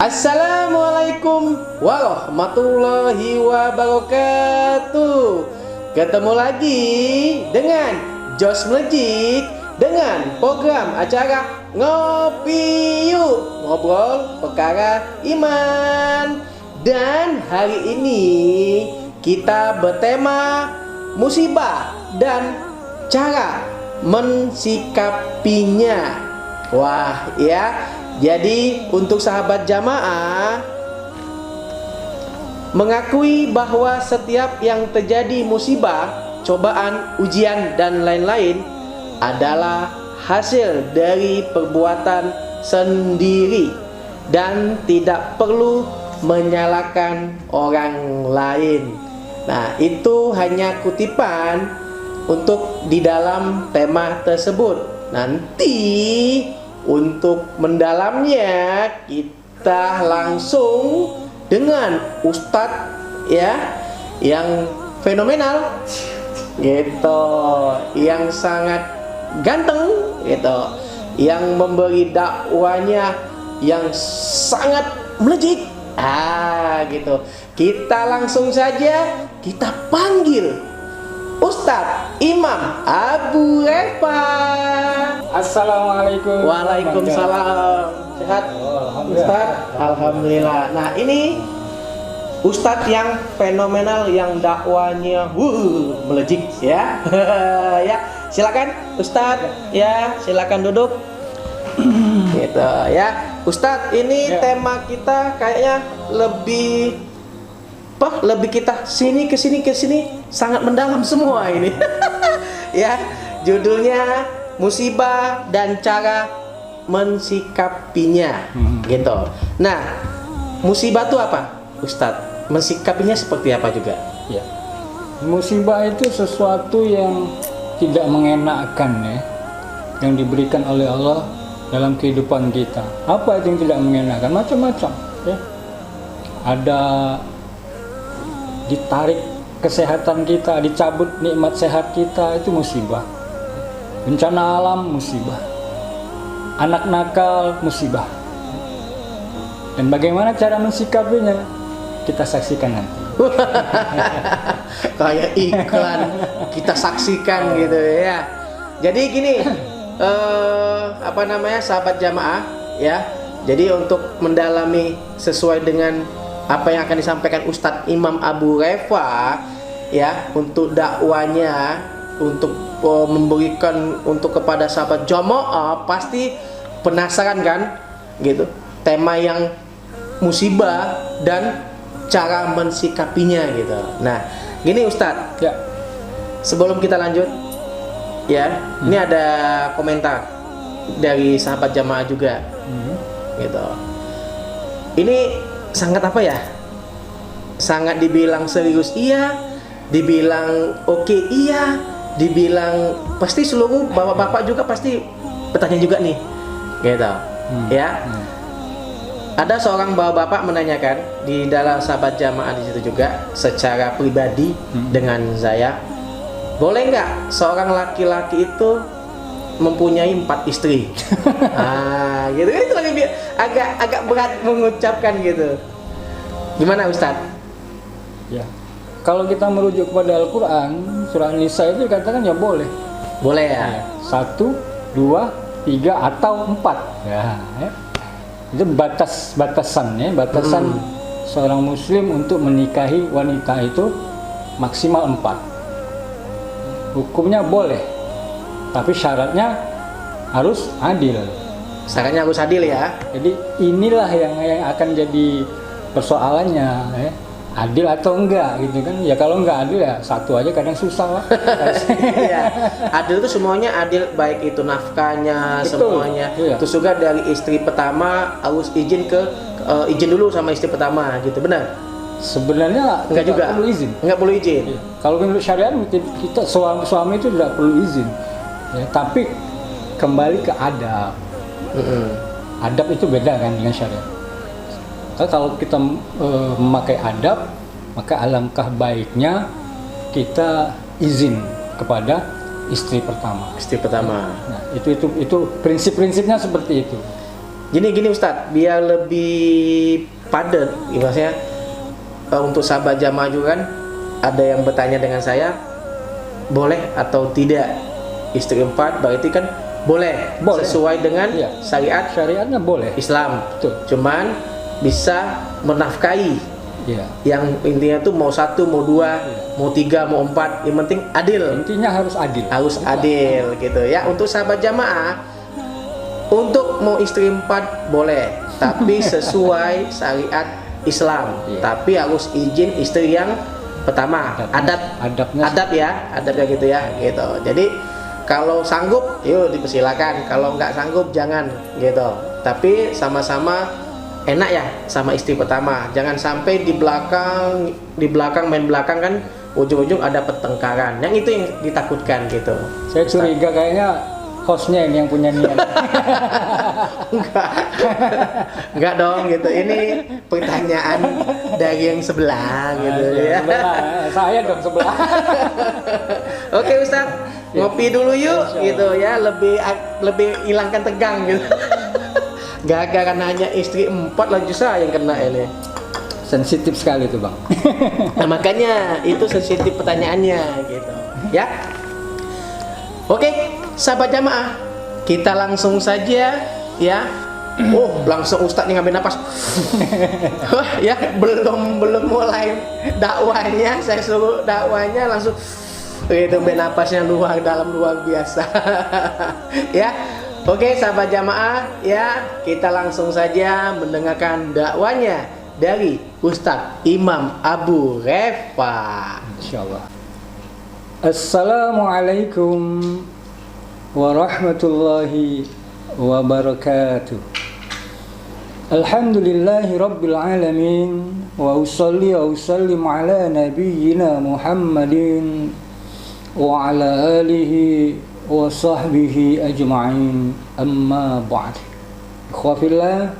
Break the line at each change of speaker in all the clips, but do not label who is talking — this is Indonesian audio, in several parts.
Assalamualaikum warahmatullahi wabarakatuh. Ketemu lagi dengan Jos Melejit dengan program acara Ngopi Yuk, ngobrol perkara iman. Dan hari ini kita bertema musibah dan cara mensikapinya. Wah, ya. Jadi untuk sahabat jamaah mengakui bahwa setiap yang terjadi musibah, cobaan, ujian dan lain-lain adalah hasil dari perbuatan sendiri dan tidak perlu menyalahkan orang lain. Nah, itu hanya kutipan untuk di dalam tema tersebut. Nanti untuk mendalamnya kita langsung dengan Ustadz ya yang fenomenal gitu, yang sangat ganteng gitu, yang memberi dakwanya yang sangat melejit gitu. Kita langsung saja kita panggil Ustadz Imam Abu Refa.
Assalamualaikum.
Waalaikumsalam. Sehat Ustadz? Alhamdulillah. Nah, ini Ustadz yang fenomenal, yang dakwanya melejit ya. Ya, silakan Ustadz ya, silakan duduk. Gitu ya. Ustadz, ini tema kita kayaknya lebih kita sini ke sini sangat mendalam semua ini. Ya, judulnya musibah dan cara mensikapinya gitu. Nah, musibah itu apa Ustadz? Mensikapinya seperti apa juga?
Ya. Musibah itu sesuatu yang tidak mengenakan ya, yang diberikan oleh Allah dalam kehidupan kita. Apa itu yang tidak mengenakan? Macam-macam ya. Ada ditarik kesehatan kita, dicabut nikmat sehat kita, itu musibah. Bencana alam musibah. Anak nakal musibah. Dan bagaimana cara mensikapinya? Kita saksikan nanti.
Kayak iklan kita saksikan gitu ya. Jadi gini, sahabat jamaah ya. Jadi untuk mendalami sesuai dengan apa yang akan disampaikan Ustadz Imam Abu Refa ya, untuk dakwanya, untuk memberikan untuk kepada sahabat jamaah, pasti penasaran kan gitu, tema yang musibah dan cara mensikapinya gitu. Nah, gini Ustadz ya, sebelum kita lanjut ya, ini ada komentar dari sahabat jamaah juga gitu. Ini sangat apa ya, sangat dibilang serius iya, dibilang oke iya, dibilang pasti seluruh bapak-bapak juga pasti bertanya juga nih gitu ya. Ada seorang bapak-bapak menanyakan di dalam sahabat jamaah di situ juga secara pribadi dengan saya, boleh nggak seorang laki-laki itu mempunyai 4 istri? Gitu kan, itu lagi agak berat mengucapkan gitu. Gimana Ustadz?
Ya, kalau kita merujuk kepada Al-Quran, surah Nisa itu dikatakan ya boleh.
Boleh ya?
1, 2, 3 atau 4 ya. Itu batasan seorang muslim untuk menikahi wanita itu maksimal 4. Hukumnya boleh, tapi syaratnya harus adil.
Syaratnya harus adil ya.
Jadi inilah yang akan jadi persoalannya ya. Adil atau enggak gitu kan. Ya kalau enggak adil ya satu aja kadang susah lah.
Ya, adil itu semuanya adil, baik itu nafkahnya, betul, semuanya. Iya. Terus juga dari istri pertama harus izin dulu sama istri pertama gitu, benar?
Sebenarnya enggak juga perlu izin. Enggak perlu izin. Iya. Kalau menurut syariat kita suami itu tidak perlu izin. Ya, tapi kembali ke adab. Adab itu beda kan dengan syariat. Kalau kita memakai adab, maka alangkah baiknya kita izin kepada istri pertama.
Istri pertama.
Nah, itu prinsip-prinsipnya seperti itu.
Gini Ustadz, biar lebih padat, maksudnya untuk sahabat jamaah juga kan ada yang bertanya dengan saya, boleh atau tidak istri 4, berarti kan boleh. Sesuai dengan syariatnya boleh Islam.
Betul.
Cuman bisa menafkahi. Yang intinya tuh mau 1, mau 2, mau 3, mau 4, yang penting adil.
Intinya harus adil.
Harus adil gitu ya. Untuk sahabat jamaah, untuk mau istri 4 boleh, tapi sesuai syariat Islam. Tapi harus izin istri yang pertama, adabnya gitu ya, gitu. Jadi kalau sanggup, yuk dipersilakan. Kalau nggak sanggup, jangan gitu. Tapi sama-sama enak ya sama istri pertama. Jangan sampai di belakang main belakang kan, ujung-ujung ada pertengkaran. Yang itu yang ditakutkan gitu.
Saya curiga kayaknya hostnya ini yang punya niat.
Enggak dong gitu. Ini pertanyaan dari yang sebelah gitu ya.
Saya dong sebelah.
Oke Ustaz, ngopi dulu yuk gitu ya, lebih hilangkan tegang gitu. Gara-gara nanya istri 4 lagi saya yang kena ini.
Sensitif sekali tuh Bang.
Nah, makanya itu sensitif pertanyaannya gitu ya. Oke, sahabat jamaah, kita langsung saja ya. Langsung Ustadz nih ngambil napas. Wah, ya belum mulai dakwanya, saya suruh dakwanya langsung itu napasnya luar biasa. Ya. Oke, sahabat jamaah, ya, kita langsung saja mendengarkan dakwanya dari Ustadz Imam Abu Refa.
Insyaallah. Assalamualaikum warahmatullahi wabarakatuh. Alhamdulillahi rabbil alamin, wa usalli wa usallim ala nabiyyina Muhammadin wa ala alihi wa sahbihi ajma'in, amma ba'd. Ikhwafillah,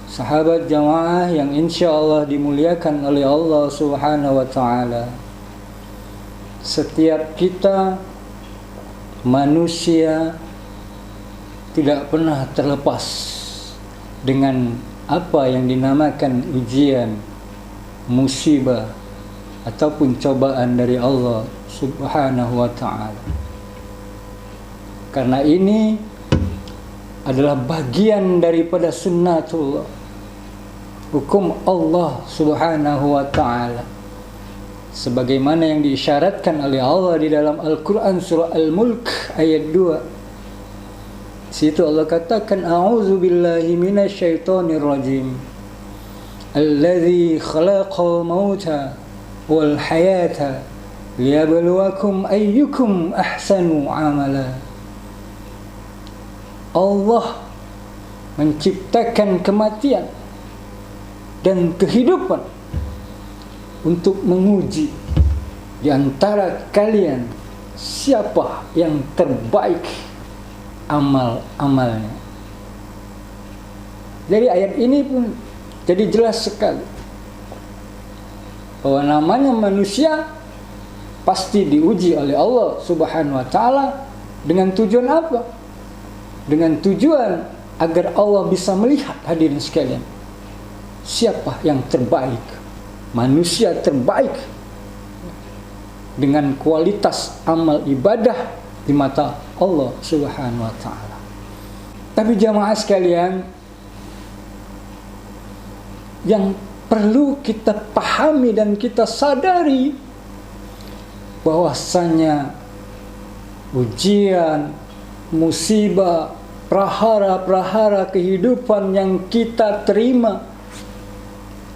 sahabat jamaah yang insyaallah dimuliakan oleh Allah Subhanahu wa ta'ala. Setiap kita manusia tidak pernah terlepas dengan apa yang dinamakan ujian, musibah ataupun cobaan dari Allah Subhanahu wa ta'ala. Karena ini adalah bagian daripada sunnatullah, hukum Allah Subhanahu wa ta'ala, sebagaimana yang diisyaratkan oleh Allah di dalam Al-Quran surah Al-Mulk ayat 2. Situ Allah katakan, a'udzu billahi minasyaitonir rajim, alladzi khalaqal mauta wal hayata liyabluwakum ayyukum ahsanu amala. Allah menciptakan kematian dan kehidupan untuk menguji di antara kalian siapa yang terbaik amal-amalnya. Dari ayat ini pun jadi jelas sekali bahwa namanya manusia pasti diuji oleh Allah Subhanahu wa ta'ala. Dengan tujuan apa? Dengan tujuan agar Allah bisa melihat, hadirin sekalian, siapa yang terbaik, manusia terbaik dengan kualitas amal ibadah di mata Allah Subhanahu wa ta'ala. Tapi jamaah sekalian, yang perlu kita pahami dan kita sadari bahwasanya ujian, musibah, prahara-prahara kehidupan yang kita terima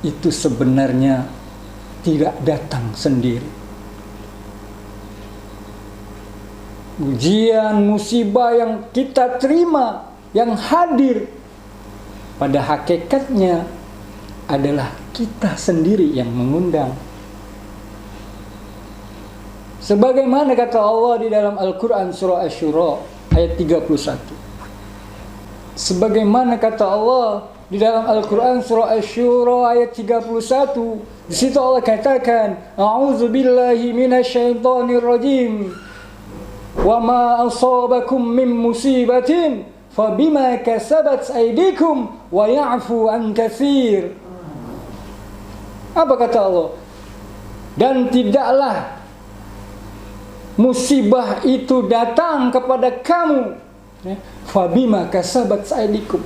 itu sebenarnya tidak datang sendiri. Ujian, musibah yang kita terima, yang hadir, pada hakikatnya adalah kita sendiri yang mengundang. Sebagaimana kata Allah di dalam Al-Quran surah Asy-Syura ayat 31. Sebagaimana kata Allah di dalam Al-Quran surah Asy-Syura ayat 31, di situ Allah katakan, a'udzu billahi minasyaitonir rajim, wa ma asabakum min musibatin fabima kasabat aydikum wa ya'fu an katsir. Apa kata Allah? Dan tidaklah musibah itu datang kepada kamu, ya, fabima kasabat aydikum,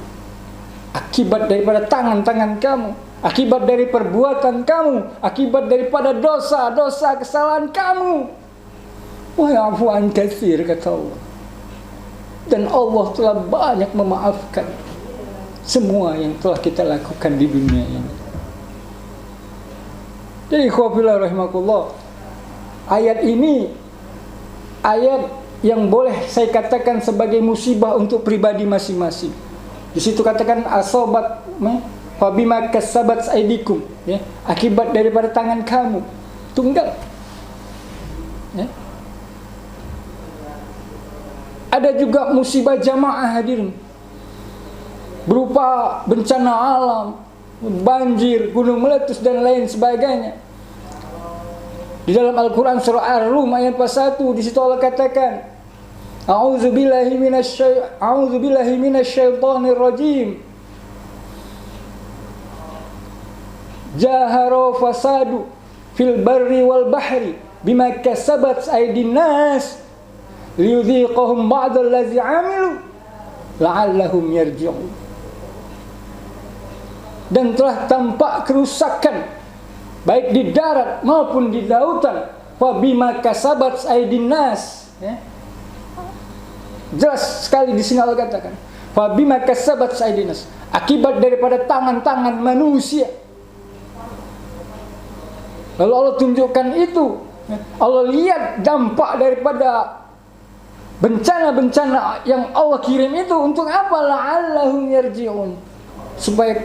akibat daripada tangan-tangan kamu, akibat dari perbuatan kamu, akibat daripada dosa-dosa kesalahan kamu. Wa ya'fu an katsir, kata Allah. Dan Allah telah banyak memaafkan semua yang telah kita lakukan di dunia ini. Jadi ikhwafillah rahimakumullah, ayat ini ayat yang boleh saya katakan sebagai musibah untuk pribadi masing-masing. Di situ katakan asobat fabima kasabat aydikum, ya, akibat daripada tangan kamu. Tunggal. Ya. Ada juga musibah jamaah hadirin, berupa bencana alam, banjir, gunung meletus dan lain sebagainya. Di dalam Al-Quran surah Ar-Rum ayat 41, di situ Allah katakan, A'udzubillahi minasyaitonir rajim. Jahara fasadu fil barri wal bahri bima kasabat aydin nas liyudhiqahum ba'dal ladzi 'amilu la'allahum yarji'un. Dan telah tampak kerusakan baik di darat maupun di lautan, fabima kasabat aydin nas, ya. Jelas sekali di sini Allah katakan, fabima kasabat aydin nas, akibat daripada tangan-tangan manusia. Lalu Allah tunjukkan itu, Allah lihat dampak daripada bencana-bencana yang Allah kirim itu untuk apa? La'allahum yarji'un, supaya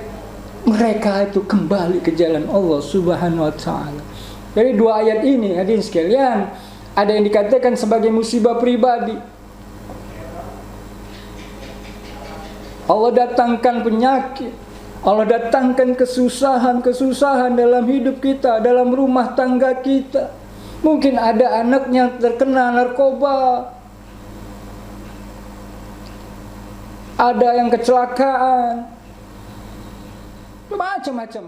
mereka itu kembali ke jalan Allah Subhanahu wa ta'ala. Dari dua ayat ini hadirin sekalian, ada yang dikatakan sebagai musibah pribadi. Allah datangkan penyakit, Allah datangkan kesusahan dalam hidup kita, dalam rumah tangga kita. Mungkin ada anaknya terkena narkoba, ada yang kecelakaan, macam-macam.